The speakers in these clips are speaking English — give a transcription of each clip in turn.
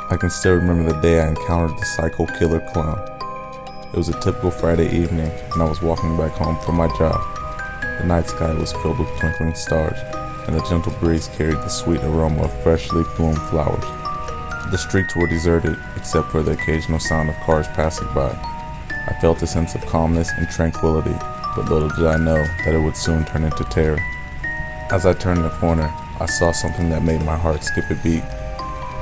I can still remember the day I encountered the psycho killer clown. It was a typical Friday evening, and I was walking back home from my job. The night sky was filled with twinkling stars, and a gentle breeze carried the sweet aroma of freshly bloomed flowers. The streets were deserted, except for the occasional sound of cars passing by. I felt a sense of calmness and tranquility, but little did I know that it would soon turn into terror. As I turned the corner, I saw something that made my heart skip a beat.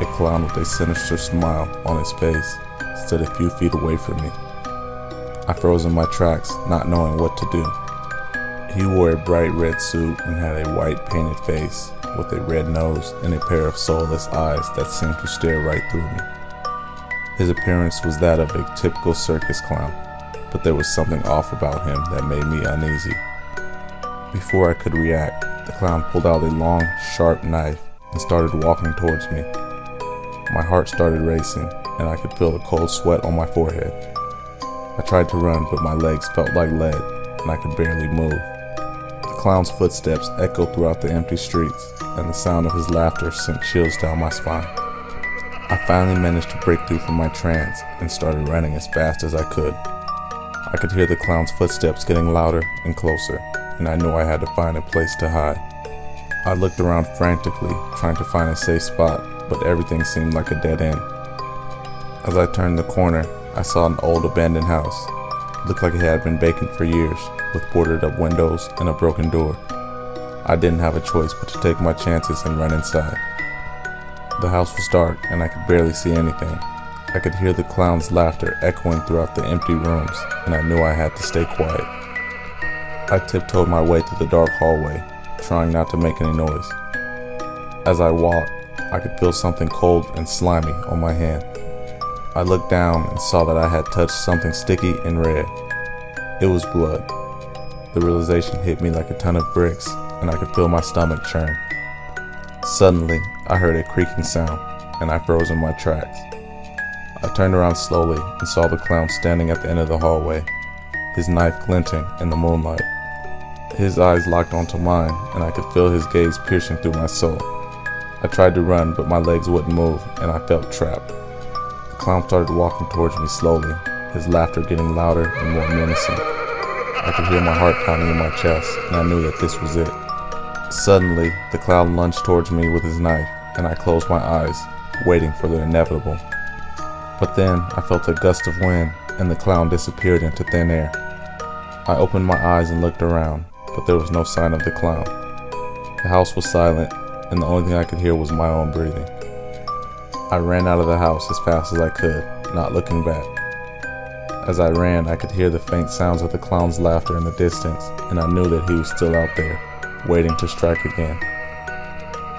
A clown with a sinister smile on his face stood a few feet away from me. I froze in my tracks, not knowing what to do. He wore a bright red suit and had a white painted face with a red nose and a pair of soulless eyes that seemed to stare right through me. His appearance was that of a typical circus clown, but there was something off about him that made me uneasy. Before I could react, the clown pulled out a long, sharp knife and started walking towards me. My heart started racing, and I could feel the cold sweat on my forehead. I tried to run, but my legs felt like lead, and I could barely move. The clown's footsteps echoed throughout the empty streets, and the sound of his laughter sent chills down my spine. I finally managed to break through from my trance and started running as fast as I could. I could hear the clown's footsteps getting louder and closer, and I knew I had to find a place to hide. I looked around frantically, trying to find a safe spot, but everything seemed like a dead end. As I turned the corner, I saw an old abandoned house. It looked like it had been vacant for years, with boarded up windows and a broken door. I didn't have a choice but to take my chances and run inside. The house was dark, and I could barely see anything. I could hear the clown's laughter echoing throughout the empty rooms, and I knew I had to stay quiet. I tiptoed my way through the dark hallway, trying not to make any noise. As I walked, I could feel something cold and slimy on my hand. I looked down and saw that I had touched something sticky and red. It was blood. The realization hit me like a ton of bricks, and I could feel my stomach churn. Suddenly, I heard a creaking sound, and I froze in my tracks. I turned around slowly and saw the clown standing at the end of the hallway, his knife glinting in the moonlight. His eyes locked onto mine, and I could feel his gaze piercing through my soul. I tried to run, but my legs wouldn't move, and I felt trapped. The clown started walking towards me slowly, his laughter getting louder and more menacing. I could hear my heart pounding in my chest, and I knew that this was it. Suddenly, the clown lunged towards me with his knife, and I closed my eyes, waiting for the inevitable. But then, I felt a gust of wind, and the clown disappeared into thin air. I opened my eyes and looked around, but there was no sign of the clown. The house was silent, and the only thing I could hear was my own breathing. I ran out of the house as fast as I could, not looking back. As I ran, I could hear the faint sounds of the clown's laughter in the distance, and I knew that he was still out there, waiting to strike again.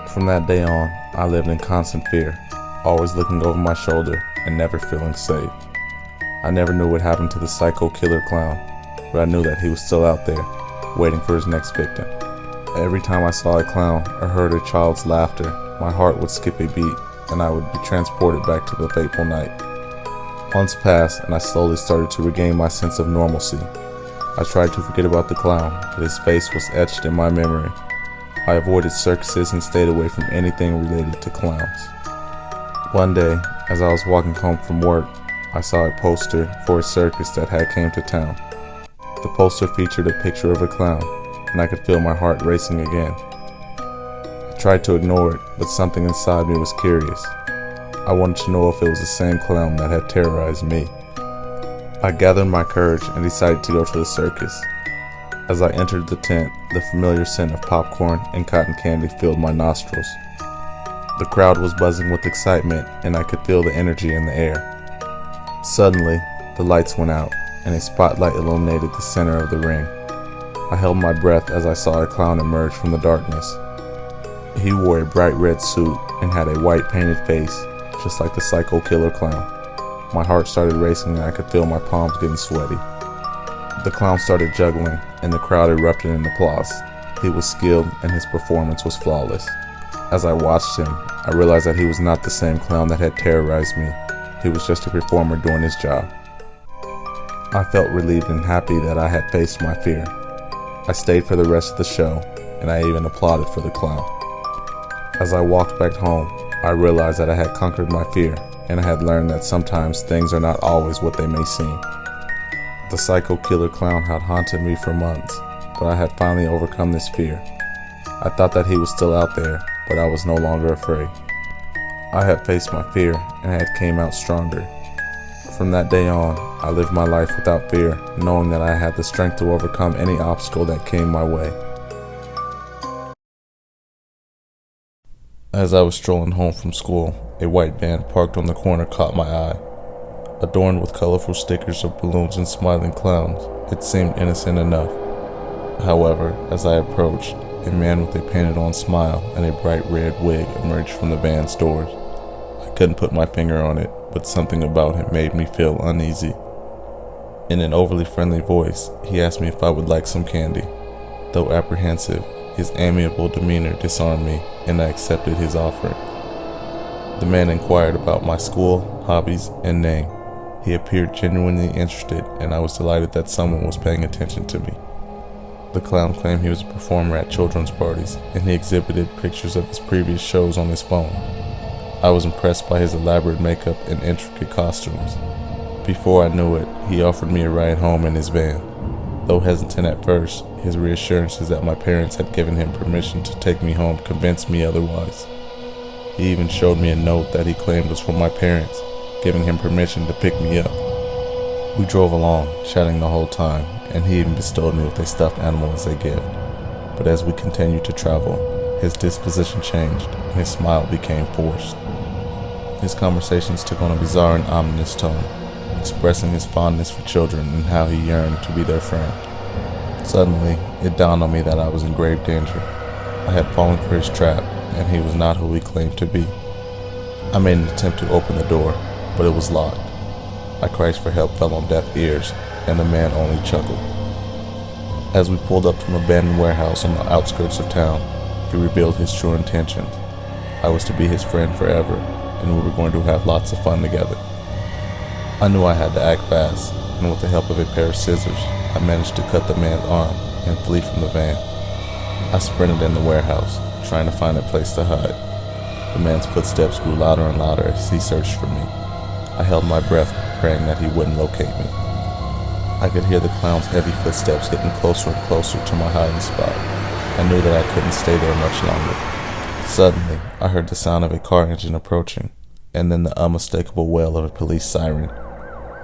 From that day on, I lived in constant fear, always looking over my shoulder and never feeling safe. I never knew what happened to the psycho killer clown, but I knew that he was still out there, waiting for his next victim. Every time I saw a clown or heard a child's laughter, my heart would skip a beat, and I would be transported back to the fateful night. Months passed, and I slowly started to regain my sense of normalcy. I tried to forget about the clown, but his face was etched in my memory. I avoided circuses and stayed away from anything related to clowns. One day, as I was walking home from work, I saw a poster for a circus that had came to town. The poster featured a picture of a clown, and I could feel my heart racing again. I tried to ignore it, but something inside me was curious. I wanted to know if it was the same clown that had terrorized me. I gathered my courage and decided to go to the circus. As I entered the tent, the familiar scent of popcorn and cotton candy filled my nostrils. The crowd was buzzing with excitement, and I could feel the energy in the air. Suddenly, the lights went out, and a spotlight illuminated the center of the ring. I held my breath as I saw a clown emerge from the darkness. He wore a bright red suit and had a white painted face, just like the psycho killer clown. My heart started racing, and I could feel my palms getting sweaty. The clown started juggling, and the crowd erupted in applause. He was skilled, and his performance was flawless. As I watched him, I realized that he was not the same clown that had terrorized me. He was just a performer doing his job. I felt relieved and happy that I had faced my fear. I stayed for the rest of the show, and I even applauded for the clown. As I walked back home, I realized that I had conquered my fear, and I had learned that sometimes things are not always what they may seem. The psycho killer clown had haunted me for months, but I had finally overcome this fear. I thought that he was still out there, but I was no longer afraid. I had faced my fear and had came out stronger. From that day on, I lived my life without fear, knowing that I had the strength to overcome any obstacle that came my way. As I was strolling home from school, a white van parked on the corner caught my eye. Adorned with colorful stickers of balloons and smiling clowns, it seemed innocent enough. However, as I approached, a man with a painted-on smile and a bright red wig emerged from the van's doors. I couldn't put my finger on it, but something about him made me feel uneasy. In an overly friendly voice, he asked me if I would like some candy. Though apprehensive, his amiable demeanor disarmed me, and I accepted his offering. The man inquired about my school, hobbies, and name. He appeared genuinely interested, and I was delighted that someone was paying attention to me. The clown claimed he was a performer at children's parties, and he exhibited pictures of his previous shows on his phone. I was impressed by his elaborate makeup and intricate costumes. Before I knew it, he offered me a ride home in his van. Though hesitant at first, his reassurances that my parents had given him permission to take me home convinced me otherwise. He even showed me a note that he claimed was from my parents, giving him permission to pick me up. We drove along, chatting the whole time, and he even bestowed me with a stuffed animal as a gift. But as we continued to travel, his disposition changed, and his smile became forced. His conversations took on a bizarre and ominous tone, expressing his fondness for children and how he yearned to be their friend. Suddenly, it dawned on me that I was in grave danger. I had fallen for his trap, and he was not who he claimed to be. I made an attempt to open the door, but it was locked. My cries for help fell on deaf ears, and the man only chuckled. As we pulled up to an abandoned warehouse on the outskirts of town, he revealed his true intentions. I was to be his friend forever, and we were going to have lots of fun together. I knew I had to act fast, and with the help of a pair of scissors, I managed to cut the man's arm and flee from the van. I sprinted in the warehouse, trying to find a place to hide. The man's footsteps grew louder and louder as he searched for me. I held my breath, praying that he wouldn't locate me. I could hear the clown's heavy footsteps getting closer and closer to my hiding spot. I knew that I couldn't stay there much longer. Suddenly, I heard the sound of a car engine approaching, and then the unmistakable wail of a police siren.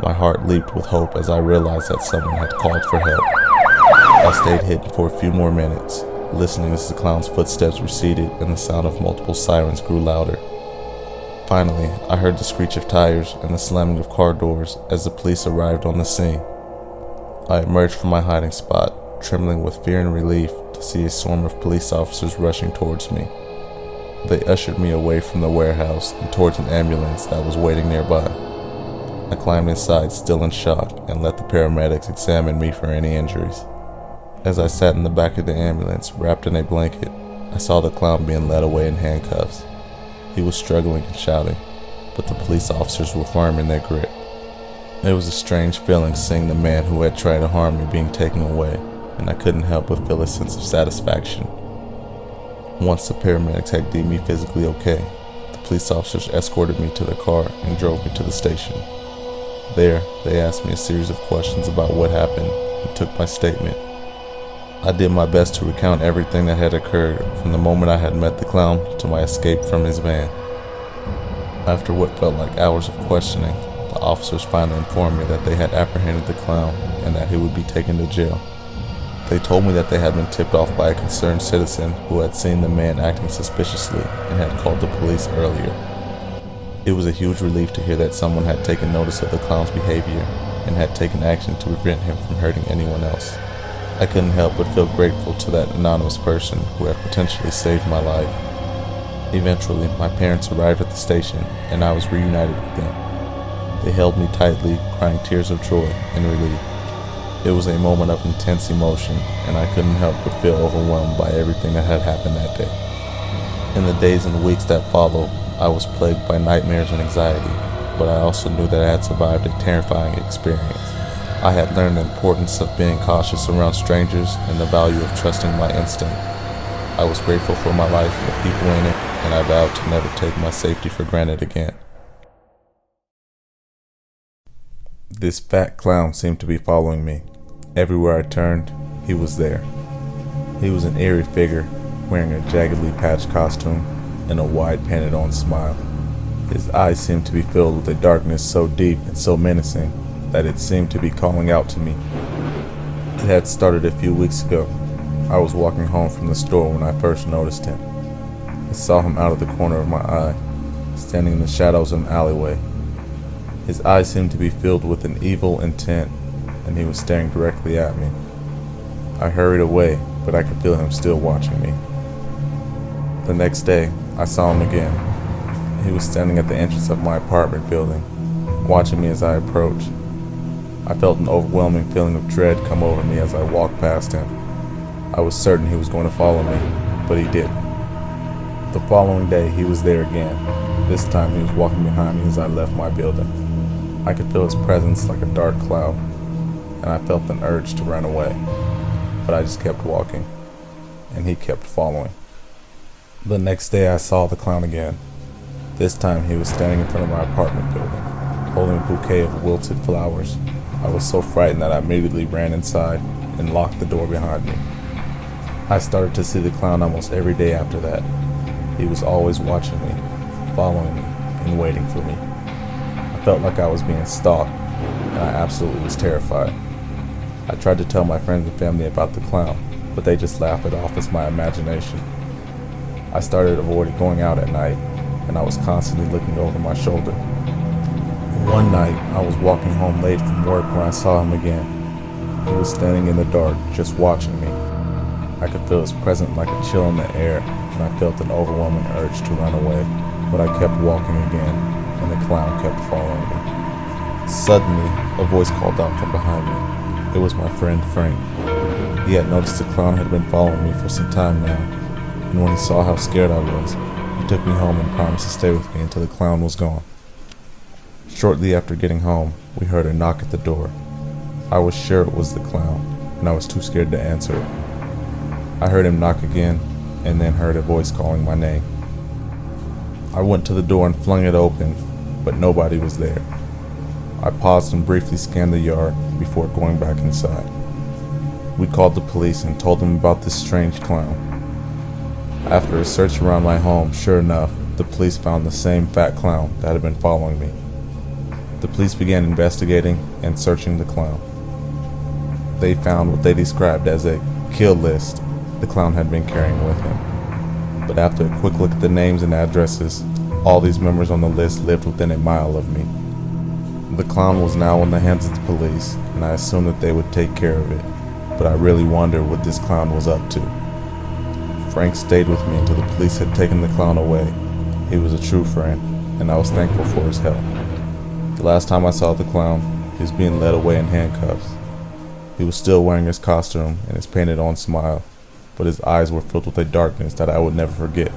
My heart leaped with hope as I realized that someone had called for help. I stayed hidden for a few more minutes, listening as the clown's footsteps receded and the sound of multiple sirens grew louder. Finally, I heard the screech of tires and the slamming of car doors as the police arrived on the scene. I emerged from my hiding spot, trembling with fear and relief to see a swarm of police officers rushing towards me. They ushered me away from the warehouse and towards an ambulance that was waiting nearby. I climbed inside, still in shock, and let the paramedics examine me for any injuries. As I sat in the back of the ambulance, wrapped in a blanket, I saw the clown being led away in handcuffs. He was struggling and shouting, but the police officers were firm in their grip. It was a strange feeling seeing the man who had tried to harm me being taken away, and I couldn't help but feel a sense of satisfaction. Once the paramedics had deemed me physically okay, the police officers escorted me to their car and drove me to the station. There, they asked me a series of questions about what happened and took my statement. I did my best to recount everything that had occurred from the moment I had met the clown to my escape from his van. After what felt like hours of questioning, the officers finally informed me that they had apprehended the clown and that he would be taken to jail. They told me that they had been tipped off by a concerned citizen who had seen the man acting suspiciously and had called the police earlier. It was a huge relief to hear that someone had taken notice of the clown's behavior and had taken action to prevent him from hurting anyone else. I couldn't help but feel grateful to that anonymous person who had potentially saved my life. Eventually, my parents arrived at the station and I was reunited with them. They held me tightly, crying tears of joy and relief. It was a moment of intense emotion, and I couldn't help but feel overwhelmed by everything that had happened that day. In the days and weeks that followed, I was plagued by nightmares and anxiety, but I also knew that I had survived a terrifying experience. I had learned the importance of being cautious around strangers and the value of trusting my instinct. I was grateful for my life and the people in it, and I vowed to never take my safety for granted again. This fat clown seemed to be following me. Everywhere I turned, he was there. He was an eerie figure, wearing a jaggedly patched costume and a wide painted-on smile. His eyes seemed to be filled with a darkness so deep and so menacing that it seemed to be calling out to me. It had started a few weeks ago. I was walking home from the store when I first noticed him. I saw him out of the corner of my eye, standing in the shadows of an alleyway. His eyes seemed to be filled with an evil intent, and he was staring directly at me. I hurried away, but I could feel him still watching me. The next day, I saw him again. He was standing at the entrance of my apartment building, watching me as I approached. I felt an overwhelming feeling of dread come over me as I walked past him. I was certain he was going to follow me, but he didn't. The following day, he was there again. This time, he was walking behind me as I left my building. I could feel his presence like a dark cloud, and I felt an urge to run away, but I just kept walking, and he kept following. The next day, I saw the clown again. This time, he was standing in front of my apartment building, holding a bouquet of wilted flowers. I was so frightened that I immediately ran inside and locked the door behind me. I started to see the clown almost every day after that. He was always watching me, following me, and waiting for me. I felt like I was being stalked, and I absolutely was terrified. I tried to tell my friends and family about the clown, but they just laughed it off as my imagination. I started avoiding going out at night, and I was constantly looking over my shoulder. One night, I was walking home late from work when I saw him again. He was standing in the dark, just watching me. I could feel his presence like a chill in the air, and I felt an overwhelming urge to run away, but I kept walking again, and the clown kept following me. Suddenly, a voice called out from behind me. It was my friend Frank. He had noticed the clown had been following me for some time now, and when he saw how scared I was, he took me home and promised to stay with me until the clown was gone. Shortly after getting home, we heard a knock at the door. I was sure it was the clown, and I was too scared to answer it. I heard him knock again, and then heard a voice calling my name. I went to the door and flung it open, but nobody was there. I paused and briefly scanned the yard before going back inside. We called the police and told them about this strange clown. After a search around my home, sure enough, the police found the same fat clown that had been following me. The police began investigating and searching the clown. They found what they described as a kill list the clown had been carrying with him. But after a quick look at the names and addresses, all these members on the list lived within a mile of me. The clown was now in the hands of the police, and I assumed that they would take care of it, but I really wondered what this clown was up to. Frank stayed with me until the police had taken the clown away. He was a true friend, and I was thankful for his help. The last time I saw the clown, he was being led away in handcuffs. He was still wearing his costume and his painted-on smile, but his eyes were filled with a darkness that I would never forget.